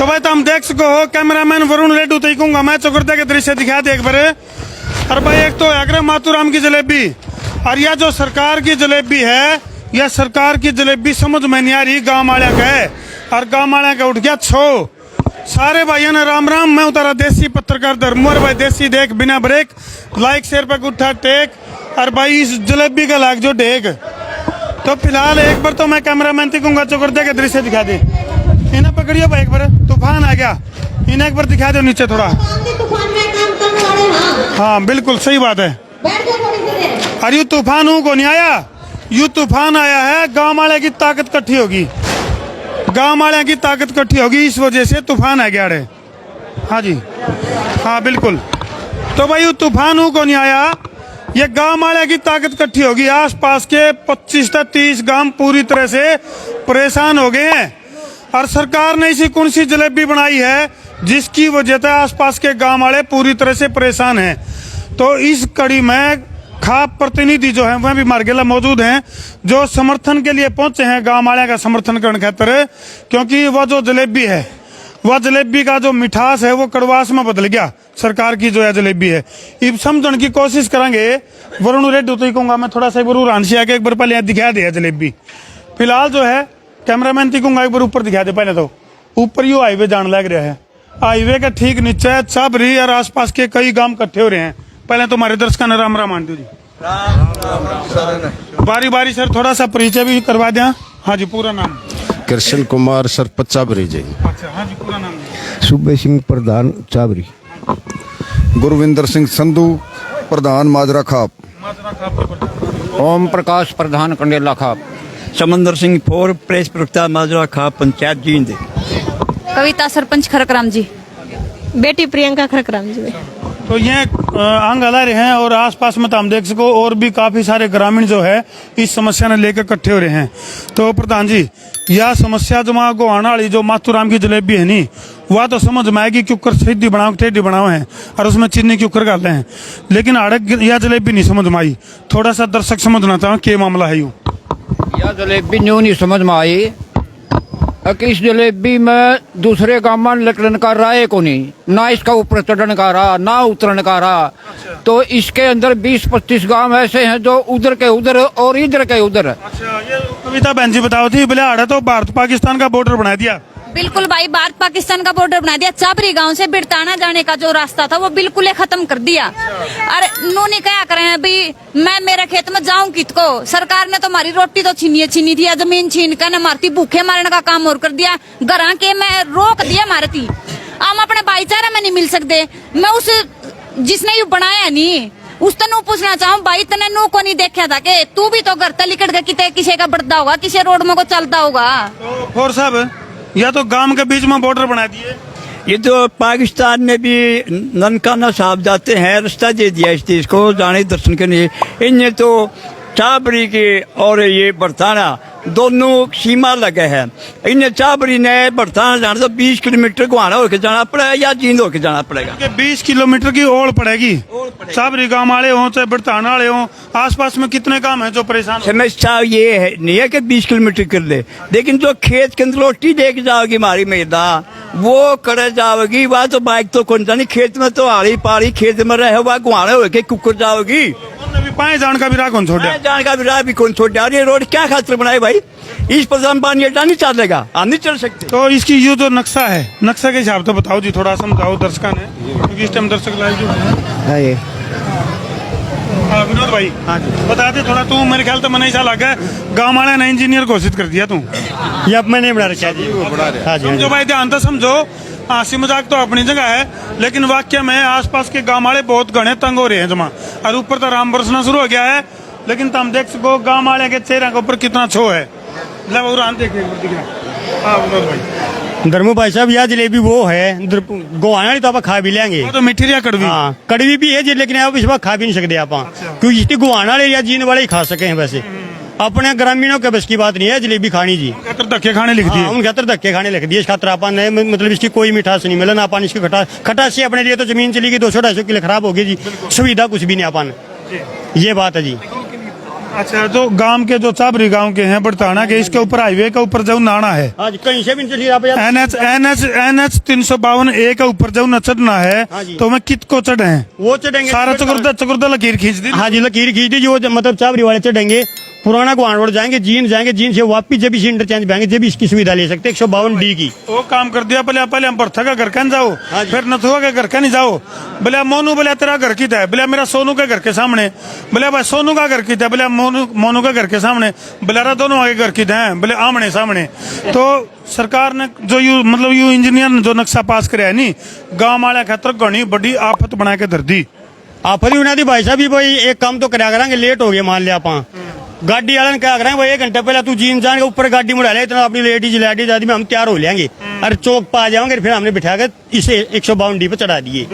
तो भाई तुम देख सको हो, कैमरामैन वरुण रेड्डी तो कहूंगा मैं चौकड़ते के दृश्य दिखा दे एक बार। और भाई एक तो अग्रह माथुराम की जलेबी, और यह जो सरकार की जलेबी है, यह सरकार की जलेबी समझ में नहीं आ रही। गाँव वाले का है और गाँव वाले का उठ गया छो। सारे भाइयों ने राम राम, मैं उतारा देसी पत्रकार धर्मवर भाई, देसी देख बिना ब्रेक, लाइक शेयर पे उठा टेक, और भाई इस जलेबी का लाग जो टेक। तो फिलहाल एक बार तो मैं कैमरामैन से कहूंगा चौकड़ते के दृश्य दिखा दे। इन्हें पकड़ियो भाई एक बार, तूफान आ गया, इन्हें एक बार दिखा दो नीचे थोड़ा। हाँ बिल्कुल सही बात है। अरे यू तूफान हूँ को नहीं आया, यू तूफान आया है, गाँव वाले की ताकत इकट्ठी होगी, गाँव वाले की ताकत इकट्ठी होगी, इस वजह से तूफान आ गया रे। हाँ जी, हाँ बिल्कुल। तो भाई यू तूफान हूँ को नहीं आया, ये गांव वाले की ताकत इकट्ठी होगी। आसपास के 25 से 30 गांव पूरी तरह से परेशान हो गए हैं, और सरकार ने ऐसी कौन सी जलेबी बनाई है जिसकी वजह से आसपास के गांव वाले पूरी तरह से परेशान हैं। तो इस कड़ी में खास प्रतिनिधि जो है वह भी मार्गेला मौजूद हैं, जो समर्थन के लिए पहुंचे हैं गांव वाले का समर्थन करने खातिर, क्योंकि वह जो जलेबी है, वह जलेबी का जो मिठास है वो कड़वास में बदल गया। सरकार की जो है जलेबी है, इब समझने की कोशिश करेंगे। वरुण रेड्डी तो ही कहूंगा मैं थोड़ा सा वरुण रांसी आके एक बार पहले दिखा दे जलेबी। फिलहाल जो है कैमरामैन ती कहूंगा एक बार ऊपर दिखा दे। पहले तो ऊपर यू हाईवे जान लग रहा है, हाईवे के ठीक नीचे चाबरी और आसपास के कई गांव इकट्ठे हो रहे हैं। पहले तो हमारे दर्शकों ने राम राम आंटू जी, बारी बारी सर थोड़ा सा परिचय भी करवा दें। हाँ जी, पूरा नाम? कृष्ण कुमार सरपंच चाबरी जी। अच्छा, हाँ जी, पूरा नाम? सूबे सिंह प्रधान चाबरी। गुरविंदर सिंह संधू प्रधान माजरा खाप। ओम प्रकाश प्रधान कंडेला खाप। समंदर सिंह फोर प्रेस प्रवक्ता माजरा खाप पंचायत जींद। कविता सरपंच खरकराम जी। बेटी प्रियंका खरकराम जी। तो ये आंग हला रहे हैं, और आसपास में तो हम देख सको और भी काफी सारे ग्रामीण जो है इस समस्या ने लेकर इकट्ठे हो रहे हैं। तो प्रधान जी, यह समस्या जो वहाँ गोहाना वाली जो माथुराम की जलेबी है नी, वह तो समझ में आएगी कि कुकर सीधी बनाओ टेढ़ी बनाओ है और उसमें चीनी की कुकर डालते हैं, लेकिन अड़क यह जलेबी नहीं समझ में आई। थोड़ा सा दर्शक समझना चाहूँ क्या मामला है। यूँ यह जलेबी न्यू नहीं समझ में आई कि इस जलेबी में दूसरे गाँव में लटड़न का रहा है को नहीं, ना इसका ऊपर चढ़ने का रहा ना उतरने का रहा। तो इसके अंदर 20-25 गांव ऐसे हैं जो उधर के उधर और इधर के उधर। अच्छा, ये कविता बहन जी बताओ थी, बिलाड़ा तो भारत पाकिस्तान का बॉर्डर बना दिया। बिल्कुल भाई, भारत पाकिस्तान का बॉर्डर बना दिया। चाबरी गांव से बिरताना जाने का जो रास्ता था वो बिल्कुल ही खत्म कर दिया। अरे नूनी क्या करें अभी, मैं मेरे खेत में जाऊं कितको? सरकार ने तो हमारी रोटी तो छीनी थी, जमीन छीन कर न मारती, भूखे मारने का काम और कर दिया, घर के मैं रोक दिया मारती। हम अपने भाईचारा में नहीं मिल सकते। मैं उस जिसने यू बनाया नहीं उस तनु पूछना चाहूँ, भाई तने नू को नहीं देखा था कि तू भी तो घर तलिकट के किते किसी का बढ़ता होगा, किसी रोड में को चलता होगा। तो और साहब, या तो गांव के बीच में बॉर्डर बना दिए। ये तो पाकिस्तान में भी ननकाना साहब जाते हैं, रास्ता दे दिया इस देश को जाने दर्शन के लिए। इनने तो चाबरी के और ये बरताना दोनों सीमा लगे हैं। इन्हें चाबरी ने बरताना जाना तो 20 किलोमीटर गुहाना होकर जाना पड़ेगा या जींद होकर जाना पड़ेगा। 20 किलोमीटर की ओढ़ पड़ेगी। चाबरी गांव वाले हों चाहे बरताना वाले हों, आसपास में कितने काम हैं जो परेशान? समस्या ये है नहीं है कि 20 किलोमीटर कर ले, लेकिन जो खेत के अंदर रोटी देके जाओगी हमारी मैदा वो करे जाओगी, वह तो बाइक तो कौन जानी, खेत में तो आड़ी पाड़ी खेत में रहे हुआ गुहाना होके कुकर जाओगी। पाए जान का भी राह कौन छोड़ा? जान का भी राह भी कौन छोड़? ये रोड क्या खातिर बनाए भाई? इस पर हम पानी अड्डा नहीं चल देगा, हम नहीं चल सकते। तो इसकी ये जो नक्शा है, नक्शा के हिसाब से बताओ जी, थोड़ा समझाओ दर्शकों ने, क्योंकि इस टाइम दर्शक लाइव जो है। हाँ विनोद भाई, हाँ बता दे थोड़ा। तू मेरे ख्याल तो मैंने ऐसा लगा गाँव वाले ने इंजीनियर घोषित कर दिया तू। ये अब मैंने बना रखा जी। समझो भाई, ध्यान तो समझो। हंसी मजाक तो अपनी जगह है, लेकिन वाक्य में आसपास के गांव वाले बहुत घने तंग हो रहे हैं जमा, और ऊपर तो राम बरसना शुरू हो गया है। लेकिन तुम देख सको गांव वाले के चेहरे के ऊपर कितना छो है। धर्मू भाई साहब, यह जलेबी वो है गोहाना तो आप खा भी लेंगे, तो मीठी या कड़वी? हाँ कड़वी भी है जी, लेकिन आप इस बार खा भी नहीं सकते आप, क्योंकि इसकी गोहाना वाले या जींद वाले ही खा सके हैं। वैसे अपने ग्रामीणों के बस की बात नहीं है जलेबी खानी जी। धक्के खाने लिख दिए, उन खातर धक्के खाने लिख दिए। इस खातर अपन ने मतलब इसकी कोई मिठास नहीं मिला ना, अपन इसकी खटास से अपने लिए तो जमीन चली गई 200-250 किलो खराब होगी जी, सुविधा कुछ भी नहीं अपन। ये बात है जी। अच्छा, जो गांव के जो चाबरी गांव के हैं बड़ताना के, इसके ऊपर हाईवे के ऊपर जाऊँ नाना है, हाँ जी, कहीं से भी नहीं चलिए आप यार। NH 352 A के ऊपर जाऊँ न चढ़ना हाँ है जी। तो मैं कित को चढ़े हैं? वो चढ़ेंगे सारा चकुर्दा लकीर खींच दी। हाँ जी, लकीर खींच दीजिए, वो मतलब चाबरी वाले चढ़ेंगे, पुराना गुआन रोड जाएंगे, जीन से वापिस जब इसी इंटरचेंज पाएंगे, जब इसकी सुविधा ले सकते 152D की। वो काम कर दिया, पहले हम बरथा का घर का नहीं जाओ, हाँ जी। फिर नथुआ के घर का नहीं जाओ, बोले मोनू, बोले तेरा घर की है, बोले मेरा सोनू के घर के सामने, बोले भाई सोनू का घर की है, बोले मोनू के घर के सामने, बोले दोनों आगे घर की है, बोले आमने सामने। तो सरकार ने जो यू इंजीनियर ने जो नक्शा पास कराया है नी, गाँव वाले खातर घनी बड़ी आफत बना के धर दी। आफत ही उन्हें भाई साहब भी भाई एक काम तो करा करांगे, लेट हो गए मान लिया आप, गाड़ी वाले ने क्या करेंगे भाई, 1 घंटे पहले तू जीन जान के ऊपर गाड़ी मुड़ा ले, इतना अपनी लेडीज आदमी में हम तैयार हो लेंगे, अरे चौक पर आ जाओगे, फिर हमने बिठा कर इसे 152D पे चढ़ा दिए।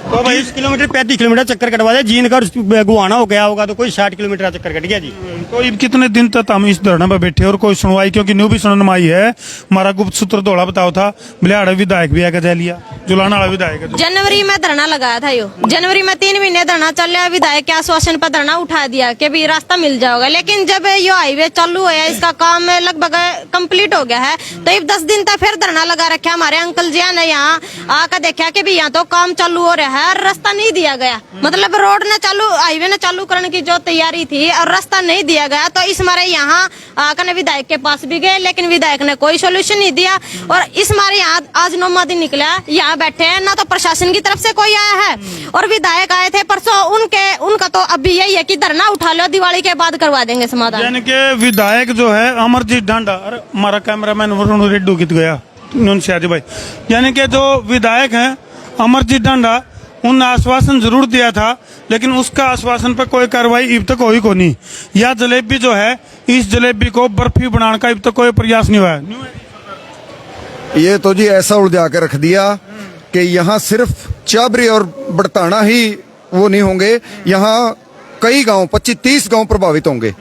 तो भाई 20 किलोमीटर 35 किलोमीटर चक्कर कटवा दिया, जीन का गुआना हो गया होगा तो कोई 60 किलोमीटर का चक्कर कट गया जी। तो ये कितने दिन तक हम इस धरना पर बैठे और कोई सुनवाई, क्योंकि न्यू भी सुनवाई है, हमारा गुप्त सूत्र दौड़ा बताओ था, बिलाड़ा विधायक भी आके जा लिया, जुलाना वाला विधायक है। जनवरी में धरना लगाया था यो, जनवरी में 3 महीने धरना चल रहा, विधायक के आश्वासन पर धरना उठा दिया कि भी रास्ता मिल जाएगा, लेकिन जब यो हाईवे चालू है, इसका काम लगभग कंप्लीट हो गया है, तो ये 10 दिन तक फिर धरना लगा रखा। हमारे अंकल जी ने यहाँ आकर देखा कि भी यहाँ तो काम चालू हो रहा है और रास्ता नहीं दिया गया, मतलब रोड ने चालू हाईवे ने चालू करने की जो तैयारी थी और रास्ता नहीं दिया गया। तो इस मारे यहाँ आकर विधायक के पास भी गए, लेकिन विधायक ने कोई सोल्यूशन नहीं दिया, और इस मारे यहाँ आज 9वां दिन निकला, यहाँ बैठे हैं, ना तो प्रशासन की तरफ से कोई आया है, और विधायक आए थे परसों, उनका तो अभी यही है कि धरना उठा लो, दिवाली के बाद करवा देंगे समाधान। यानी कि विधायक जो है अमरजीत डांडा, अरे हमारा कैमरामैन वरुण रेड्डू कित गया नुनसियाजी भाई, यानी कि जो विधायक हैं अमरजीत डांडा, उन आश्वासन जरूर दिया था, लेकिन उसका आश्वासन पर कोई कार्रवाई अब तक हुई को नहीं। यह जलेबी जो है, इस जलेबी को बर्फी बनाने का अब तक कोई प्रयास नहीं हुआ है। ये तो जी ऐसा उलझा के रख दिया कि यहाँ सिर्फ चाबरी और बड़ताना ही वो नहीं होंगे, यहाँ कई गांव 25-30 गांव प्रभावित होंगे,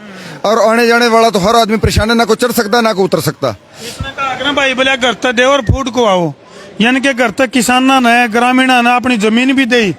और आने जाने वाला तो हर आदमी परेशान है, ना को चढ़ सकता ना को उतर सकता। इसने कहा कि ना भाई बोले घर तक दे और फूड को आओ, यानी कि घर तक किसान ने ग्रामीण ने अपनी जमीन भी दी,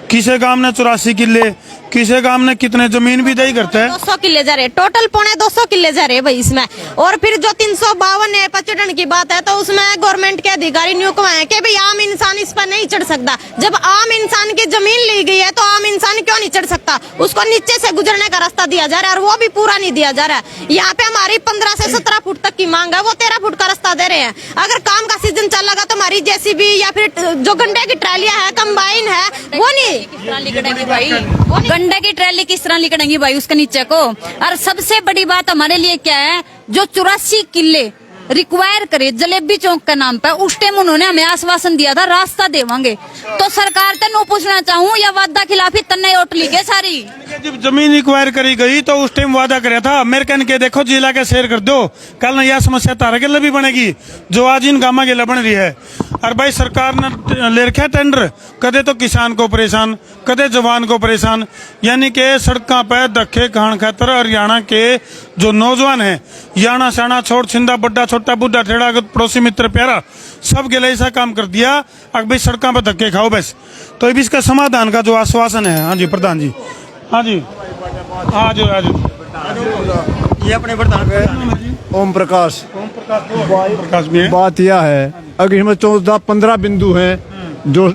किसी गांव ने 84 किले, किसी गांव ने कितने जमीन भी दई करते हैं, 200 किले जा रहे, टोटल 250 किले जा रहे भाई इसमें। और फिर जो 352 है पचड़न की बात है, तो उसमें गवर्नमेंट के अधिकारी नियुक्त हुए हैं कि भाई आम इंसान इस पर नहीं चढ़ सकता। जब आम इंसान की जमीन ली गई है तो आम इंसान क्यों नहीं चढ़ सकता? उसको नीचे से गुजरने का रास्ता दिया जा रहा है, और वो भी पूरा नहीं दिया जा रहा है। यहाँ पे हमारी 15 से 17 फुट तक की मांग है, वो 13 फुट का रास्ता दे रहे हैं। अगर काम का सीजन चल लगा तो हमारी जेसीबी या फिर जो गंडे की ट्रालियां है, कंबाइन है, वो नहीं गंडे की ट्रैली किस तरह लिकड़ेंगी भाई उसके नीचे को। और सबसे बड़ी बात हमारे लिए क्या है, जो 84 किले रिक्वायर करे जलेबी चौक के नाम पे, उस टाइम उन्होंने हमें आश्वासन दिया था रास्ता देवांगे, तो सरकार से नो पूछना चाहूँ या वादा खिलाफी तन्ने ओट ली गई सारी। जब जमीन रिक्वायर करी गई तो उस टाइम वादा कराया था, मेरे कहने के देखो जिला के शेयर कर दो, कल ना यह समस्या तारा के लिए भी बनेगी जो आज इन गामा के लिए बन रही है। और भाई सरकार ने ले रखा टेंडर, कदे तो किसान को परेशान, कदे जवान को परेशान, यानी कि सड़कों पर धक्के खान खातर हरियाणा के जो नौजवान है, याना साना छोड़ छिंदा बड्डा छोटा बुढ़ा टेढ़ा पड़ोसी मित्र प्यारा सब के लिए ऐसा काम कर दिया, अब भाई सड़कों पर धक्के खाओ बस। तो अब इसका समाधान का जो आश्वासन है, हाँ जी प्रधान जी, हाँ जी, आज ये अपने प्रधान ओम प्रकाश प्रकाश भी है। बात यह है, अगर इसमें 14-15 बिंदु हैं जो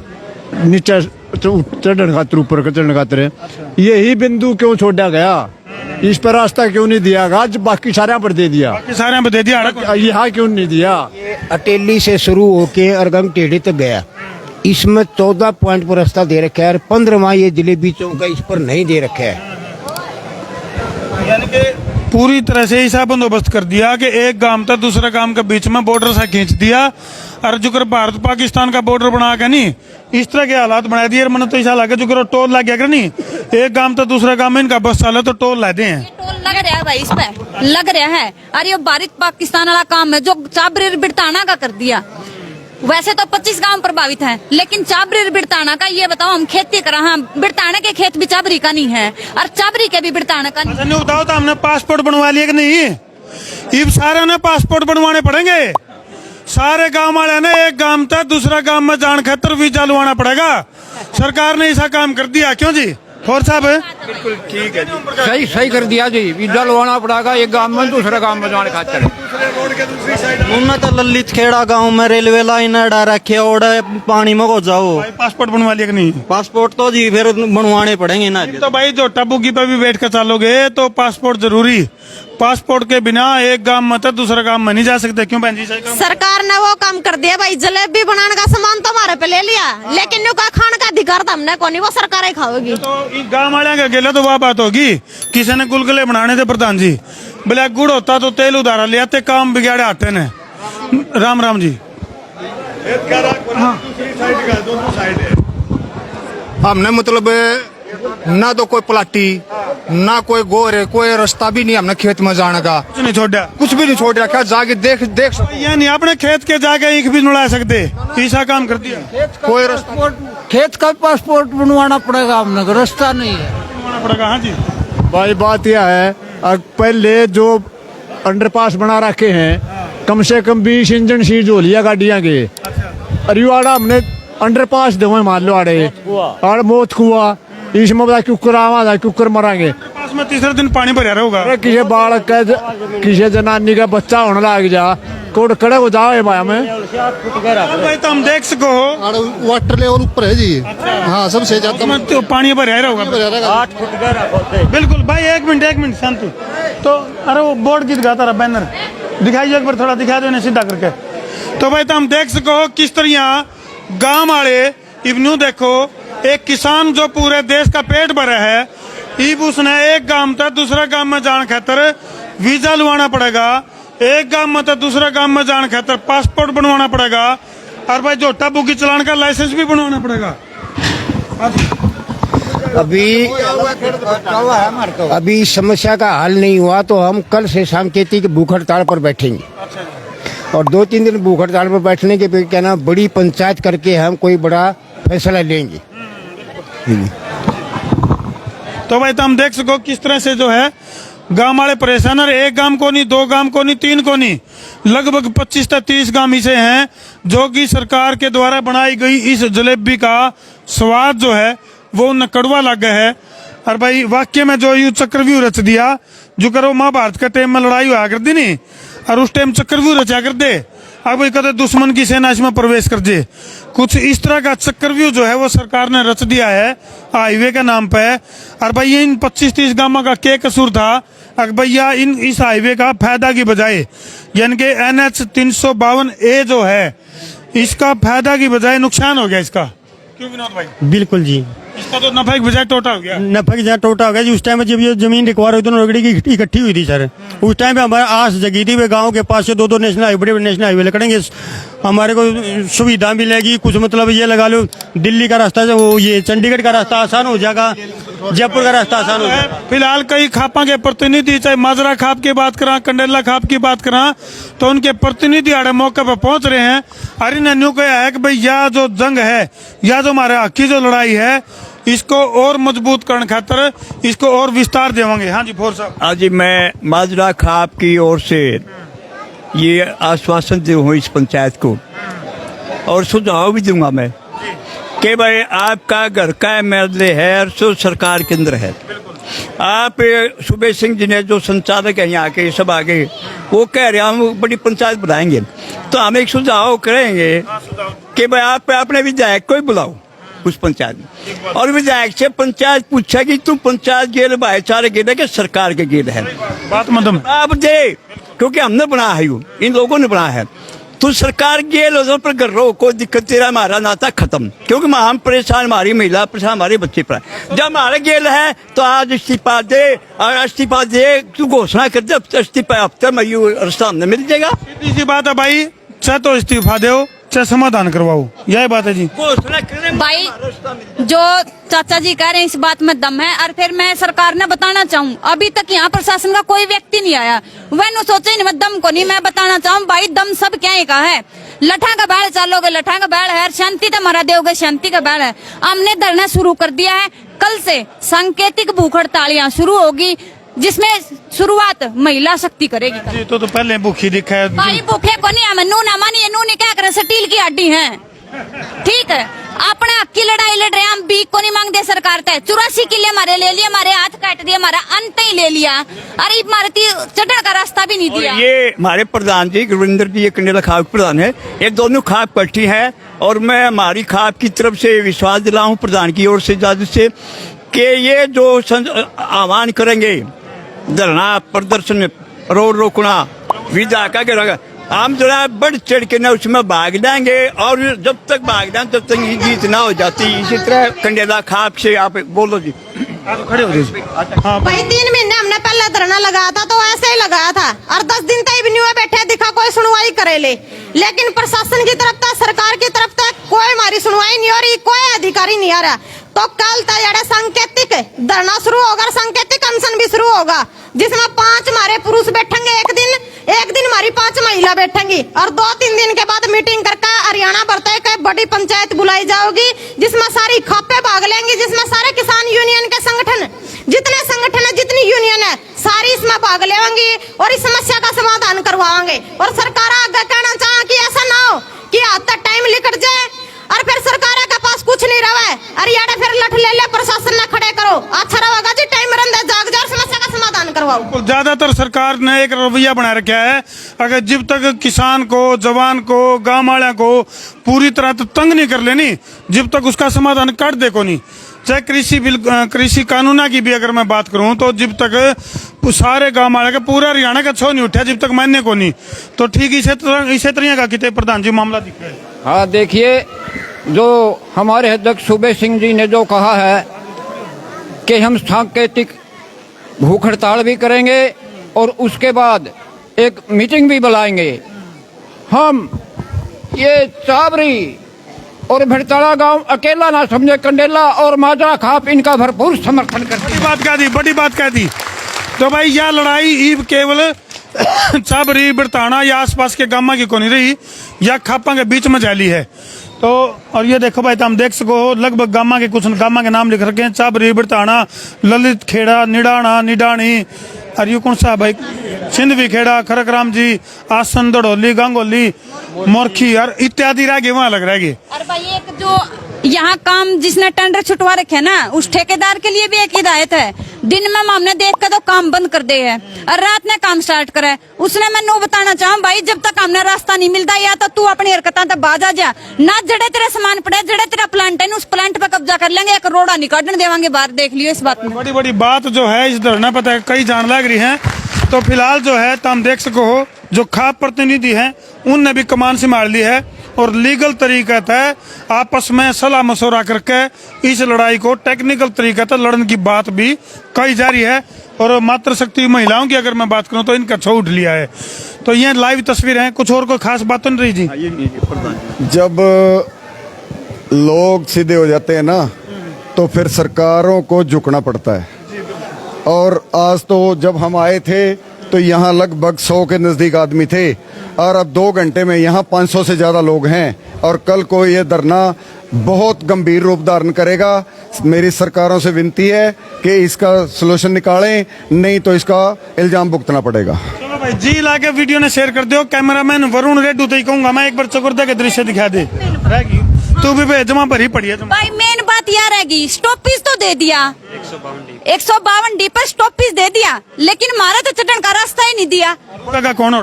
नीचे चढ़ने खातर ऊपर चढ़ने खातर है, यही बिंदु क्यों छोड़ा गया? इस पर रास्ता क्यों नहीं दिया गया? आज बाकी सारे पर दे दिया, बाकी सारे पे दे दिया, यहाँ क्यों नहीं दिया? अटेली से शुरू होके अरगम टेढ़ी तक गया, इसमें 14 पॉइंट पर रास्ता दे रखा है, और 15वां ये जलेबी चौक का इस पर नहीं दे रखा है। यानी कि पूरी तरह से ऐसा बंदोबस्त कर दिया कि एक गांव तक दूसरे गांव के बीच में बॉर्डर सा खींच दिया, और जो भारत पाकिस्तान का बॉर्डर बना के नहीं इस तरह के हालात बना दिए। मैंने तो ऐसा लगा जो टोल लग गया नहीं, एक गांव तक दूसरे गांव में इनका बस चाले तो टोल ला दे टोल लग रहा है भाई, इस पे लग रहा है। और ये भारत पाकिस्तान वाला काम है जो चाबरी बिड़ताना का कर दिया। वैसे तो 25 गांव प्रभावित हैं, लेकिन चाबरी बिड़ताना का ये बताओ, हम खेती कर रहे हैं, बिड़ताना के खेत भी चाबरी का नहीं है और चाबरी के भी बिड़ताना का नहीं। नहीं बताओ तो हमने पासपोर्ट बनवा लिया कि नहीं? अब सारे ने पासपोर्ट बनवाने पड़ेंगे, सारे गांव वाले ने एक गांव तक दूसरा गांव में जान खातर वीजा लुआना पड़ेगा। सरकार ने ऐसा काम कर दिया, क्यों जी? और साहब सही सही कर दिया जी वीजा लवाना पड़ेगा एक गांव में दूसरे गांव में जाने खातिर उनमें तो ललित खेड़ा गांव में रेलवे लाइन डा रखे और पानी में को जाओ भाई पासपोर्ट बनवा लिया कि नहीं? पासपोर्ट तो जी फिर बनवाने पड़ेंगे ना। तो भाई जो टबुकी पे भी बैठ कर चलोगे तो पासपोर्ट जरूरी। पासपोर्ट के बिना एक गांव में तो दूसरे गांव में नहीं जा सकते। क्यों बहन जी? सरकार ने वो काम कर दिया भाई, जलेबी बनाने का सामान तो हमारे पे ले लिया, लेकिन न्यू का खाने का अधिकार तो हमने को नहीं, वो सरकार ही खाओगी। तो गांव वाले का गेला तो वह बात होगी। किसी ने गुलगुले बनाने थे प्रधान जी, ब्लैक गुड़ होता तो तेल उधारा ले आते, काम बिगाड़े आते ने। राम राम जी। हमने मतलब ना तो कोई प्लाटी ना कोई गोर है, कोई रास्ता भी नहीं हमने खेत में जाने का, कुछ नहीं छोड़ा, कुछ भी नहीं छोड़ रखा। जाके देख ये नहीं अपने खेत के जाके ईख भी नुड़ा सकते, ऐसा काम कर दिया। कोई रास्ता खेत का पासपोर्ट बनवाना पड़ेगा हमने, रास्ता नहीं है बनवाना पड़ेगा। हाँ जी भाई बात यह है पहले जो अंडरपास बना रखे हैं कम से कम 20 इंजन सीज हो लिया गाड़ियां के। अरिवाड़ा हमने अंडरपास दो मान लो आड़े और मौत हुआ इसमें बता कुकर आवा कुकर मरांगे। पास में तीसरे दिन पानी भरा रहेगा। अरे किसी बालक का किसी जनानी का बच्चा होने लग जा कोड खड़े हो जाओ माया में। भाई तो हम देख सको वाटर लेवल ऊपर है जी। हाँ सबसे ज्यादा तो पानी भरा रहेगा 8 फुट गहरा। बिल्कुल भाई। एक मिनट शांति। तो अरे वो बोर्ड गीत गाता रहा, बैनर दिखाइए एक बार, थोड़ा दिखा दो इन्हें सीधा करके। तो भाई तो हम देख सको किस तरह गांव वाले इवन्यू देखो, एक किसान जो पूरे देश का पेट भरा है, इब उसने एक गांव तक दूसरे गांव में जाने खातर वीजा लवाना पड़ेगा, एक गांव में तो दूसरे गांव में जाने खातर पासपोर्ट बनवाना पड़ेगा, और भाई जो टबुकी चलाने का लाइसेंस भी बनवाना पड़ेगा। अभी इस समस्या का हल नहीं हुआ तो हम कल से सांकेतिक भूख हड़ताल पर बैठेंगे और 2-3 दिन भूख हड़ताल पर बैठने के बाद कहना बड़ी पंचायत करके हम कोई बड़ा फैसला लेंगे। तो भाई तो हम देख सको किस तरह से जो है गांव वाले परेशान है। एक गांव को नहीं, 2 गांव को नहीं, 3 को नहीं, लगभग 25 से 30 गांव ऐसे हैं जो कि सरकार के द्वारा बनाई गई इस जलेबी का स्वाद जो है वो उन्हें कड़वा लग गया है। और भाई वाक्य में जो यू चक्रव्यूह रच दिया, जो करो महाभारत के टाइम में लड़ाई हुआ करती नहीं, और उस टाइम चक्रव्यूह रचा कर दे, अब भाई कदे दुश्मन की सेना इसमें प्रवेश कर दे, कुछ इस तरह का चक्रव्यूह जो है वो सरकार ने रच दिया है हाईवे के नाम पे। और भाई ये इन 25-30 गांवों का क्या कसूर था? अगर भैया इस हाईवे का फायदा की बजाय यानी कि NH 352A जो है इसका फायदा की बजाय नुकसान हो गया इसका। क्यों विनोद भाई? बिल्कुल जी, इसका तो नफा की बजाय टोटा हो गया। नफा की जहाँ टोटा हो गया जी। उस टाइम में जब ये जमीन रिक्वायर हुई तो रगड़ी की इकट्ठी हुई थी सर, उस टाइम पे हमारे आस जगी थी वे गांव के पास से 2-2 नेशनल हाईवे, बड़े नेशनल हाईवे लकड़ेंगे, हमारे को सुविधा मिलेगी कुछ, मतलब ये लगा लो दिल्ली का रास्ता वो ये चंडीगढ़ का रास्ता आसान हो जाएगा, जयपुर का रास्ता आसान हो जाएगा। फिलहाल कई खापा के प्रतिनिधि, चाहे माजरा खाप की बात करा, कंडेला खाप की बात करा, तो उनके प्रतिनिधि आड़े मौके पर पहुंच रहे हैं। और इन्हें न्यू कहा है कि भाई यह जो जंग है, या जो हमारे हक की जो लड़ाई है, इसको और मजबूत करने खातर इसको और विस्तार देवांगे। हाँ जी फोर साहब। आज मैं माजरा खाप की ओर से ये आश्वासन दे हूँ इस पंचायत को, और सुझाव भी दूंगा मैं कि भाई आपका घर का MLA है सो सरकार के अंदर है। आप सुबेर सिंह जी ने जो संचालक है यहाँ के सब आगे वो कह रहे हैं हम बड़ी पंचायत बनाएंगे, तो हम एक सुझाव करेंगे कि भाई आप अपने विधायक को ही बुलाओ उस पंचायत में, और विधायक से पंचायत पूछा कि तुम पंचायत गेल भाईचारे गेल है कि सरकार के गेल है, बात मदम आप दे, क्योंकि हमने बनाया है, इन लोगों ने बनाया है। तो सरकार गेल उधर पर कर रहो, कोई दिक्कत तेरा हमारा नाता खत्म, क्योंकि हम परेशान, हमारी महिला परेशान, हमारे बच्चे परेशान। जब हमारे गेल है तो आज इस्तीफा दे, और इस्तीफा दे तू घोषणा कर दे, इस्तीफा हफ्ते में सामने मिल जाएगा। सीधी सी बात है भाई, चाहे तो इस्तीफा दो चाहे समाधान करवाओ, यही बात है जी। घोषणा करने भाई जो चाचा जी कह रहे हैं इस बात में दम है। और फिर मैं सरकार ने बताना चाहूँ, अभी तक यहाँ प्रशासन का कोई व्यक्ति नहीं आया, वह सोचे नहीं दम को नहीं। मैं बताना चाहूँ भाई दम सब क्या का है, लठा का बैल चालोगे लठा का बैल है, शांति तो मरा दोगे शांति का बैल है। हमने धरना शुरू कर दिया है, कल से सांकेतिक भूख हड़तालियां शुरू होगी, जिसमें शुरुआत महिला शक्ति करेगी। जी तो पहले भूखी दिखा है भाई भूखे को नहीं, हमें नूना मानिए, नूनी क्या करे, स्टील की हड्डी है, ठीक है। अपने हक की लड़ाई लड़ रहे हैं, हम बीक को नहीं मांगते सरकार तक। 84 किले हमारे ले लिए, हमारे हाथ काट दिए, हमारा अंत ही ले लिया। अरे हमारे चढ़ने का रास्ता भी नहीं दिया। ये हमारे प्रधान जी गुरविंदर जी, ये कंडेला खाप प्रधान है, ये दोनों खाप पट्टी है। और मैं हमारी खाप की तरफ से विश्वास दिला हूँ प्रधान की ओर से इजाजत से कि ये जो आह्वान करेंगे धरना प्रदर्शन रोड रोकना विधा का गिरा, हम जरा बढ़ चढ़ के ना उसमें भाग लेंगे। और जब तक भाग लें तब तक ये जीत ना हो जाती। इसी तरह कंडेला खाप से आप बोलो जी, आप खड़े हो जाइए। हाँ भाई 3 महीने हमने पहले धरना लगाया था तो ऐसे ही लगाया था, और 10 दिन तक भी नहीं हुआ बैठे दिखा कोई सुनवाई करे ले। लेकिन प्रशासन की तरफ तक, सरकार की तरफ तक कोई हमारी सुनवाई नहीं हो रही, कोई अधिकारी नहीं आ रहा। तो कल तक सांकेतिक धरना शुरू होगा, सांकेतिक अनशन भी शुरू होगा, जिसमें 5 हमारे पुरुष बैठेंगे एक दिन हमारी 5 महिला बैठेंगी, और 2-3 दिन के बाद मीटिंग करके हरियाणा भरते के बड़ी पंचायत बुलाई जाओगी, जिसमें सारी खापे भाग लेंगी, जिसमें सारे किसान यूनियन के संगठन, जितने संगठन है, जितनी यूनियन है, सारी इसमें भाग लेंगी और इस समस्या का समाधान करवाएंगे। और सरकार आगे कहना चाहे कि ऐसा ना हो कि हाथ तक टाइम निकट जाए और फिर सरकार के पास कुछ नहीं रहा, अरे यार फिर लठ ले ले प्रशासन ने खड़े करो, अच्छा रहेगा जी, टाइम रंदे जाग जा, समस्या का समाधान करवाओ। ज्यादातर सरकार ने एक रवैया बना रखा है, अगर जब तक किसान को, जवान को, गांव वाले को पूरी तरह तो तंग नहीं कर लेनी, जब तक उसका समाधान कर दे को नहीं। चाहे कृषि कानूना की भी अगर मैं बात करूं तो जब तक सारे गांव वाले का, पूरा हरियाणा का छो नहीं उठा जब तक मानने को नहीं, तो ठीक इसे तरह का कितने प्रधान जी मामला दिख रहा है। हाँ देखिए, जो हमारे अध्यक्ष सूबे सिंह जी ने जो कहा है कि हम सांकेतिक भूख हड़ताल भी करेंगे और उसके बाद एक मीटिंग भी बुलाएंगे, हम ये चाबरी और भड़ताड़ा गांव अकेला ना समझे, कंडेला और माजरा खाप इनका भरपूर समर्थन करते हैं। बड़ी बात कह दी। तो भाई यह लड़ाई ईब केवल चाबरी बड़ताना या आसपास के गामा की को नहीं रही, या खापा के बीच में जाली है। तो और ये देखो भाई, तुम देख सको लगभग गामा के कुछ गामा के नाम लिख रखे हैं, चाबरी बड़ताना, ललित खेड़ा, निडाना, निडानी, और ये कौन सा भाई, सिंधवी खेड़ा, खरकराम जी, आसन, दड़ोली, गंगोली, मोरखी और इत्यादि रह गए, वहां लग रह गए। और भाई एक जो यहाँ काम जिसने टेंडर छुटवा रखे ना, उस ठेकेदार के लिए भी एक हिदायत है, दिन में हमने देख के तो काम बंद कर दे है और रात में काम स्टार्ट करे। उसने मैं नो बताना चाहूँ भाई, जब तक हमने रास्ता नहीं मिलता, या तो तू अपनी हरकत तक बाज आ जा, ना जड़े तेरा सामान पड़े, जड़े तेरा प्लांट है उस प्लांट पे कब्जा कर लेंगे, एक रोड़ा नहीं काटने देवांगे बाहर। देख लियो इस बात में। बड़ी बात जो है इस धरना पता कई जान लग रही है। तो फिलहाल जो है तुम देख सको हो, जो खाप प्रतिनिधि हैं उनने भी कमान संभाल ली है और लीगल तरीका है आपस में सलाह मशवरा करके इस लड़ाई को टेक्निकल तरीका था लड़ने की बात भी कही जा रही है। और मातृशक्ति महिलाओं की अगर मैं बात करूं तो इनका छो उठ लिया है। तो ये लाइव तस्वीर है, कुछ और कोई खास बात तो नहीं रही जी। जब लोग सीधे हो जाते हैं ना तो फिर सरकारों को झुकना पड़ता है। और आज तो जब हम आए थे तो यहाँ लगभग 100 के नज़दीक आदमी थे, और अब 2 घंटे में यहाँ 500 से ज़्यादा लोग हैं। और कल को ये धरना बहुत गंभीर रूप धारण करेगा। मेरी सरकारों से विनती है कि इसका सलूशन निकालें, नहीं तो इसका इल्जाम भुगतना पड़ेगा। चलो भाई जी, ला के वीडियो ने शेयर कर दो। कैमरामैन वरुण रेड्डू तो ही कहूंगा मैं, एक बार चकुर्दा के दृश्य दिखा दे। तू भी जमा भरी पड़ी है भाई। मेन बात यार रहेगी, स्टॉपेज तो दे दिया, 152 डी पर स्टॉपेज दे दिया, लेकिन हमारा तो चढ़ने का रास्ता ही नहीं दिया। कौन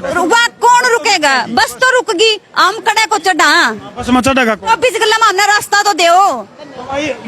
रुकेगा? बस तो रुक गई, आम कड़े को चढ़ा, बस में चढ़ेगा स्टॉपेज गला हमने रास्ता तो दो।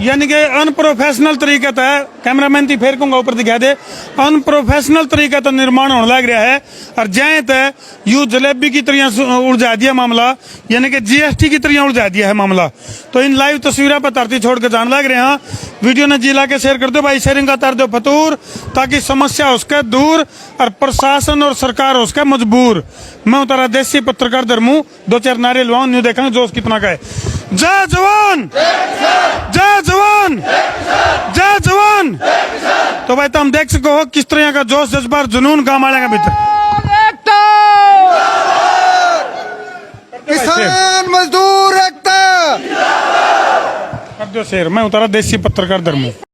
यानी कि अनप्रोफेशनल तरीका है, कैमरामैन थी फेर कहूंगा ऊपर दिखा दे, अनप्रोफेशनल तरीका तो निर्माण होने लग रहा है। और जय तय यू जलेबी की तरह उलझा दिया मामला, यानी कि GST की तरह उलझा दिया है मामला। तो इन लाइव तस्वीरों पर धरती छोड़ के जान लग रहे हैं। वीडियो ने जिला के शेयर कर दो भाई, शेयरिंग का तार दो फतूर, ताकि समस्या उसके दूर और प्रशासन और सरकार उसके मजबूर। मैं उतारा देसी पत्रकार धर्मू, 2-4 नारे लवाऊं, न्यू देखेंगे जोश कितना का है। जय जवान, जय जवान, जय जवान। तो भाई तुम देख सको हो किस तरह का जोश, जज्बा, जुनून गाँव वाले का भीतर। किसान मजदूर एकता। कर दो शेर, मैं उतारा देसी पत्रकार धर्मू।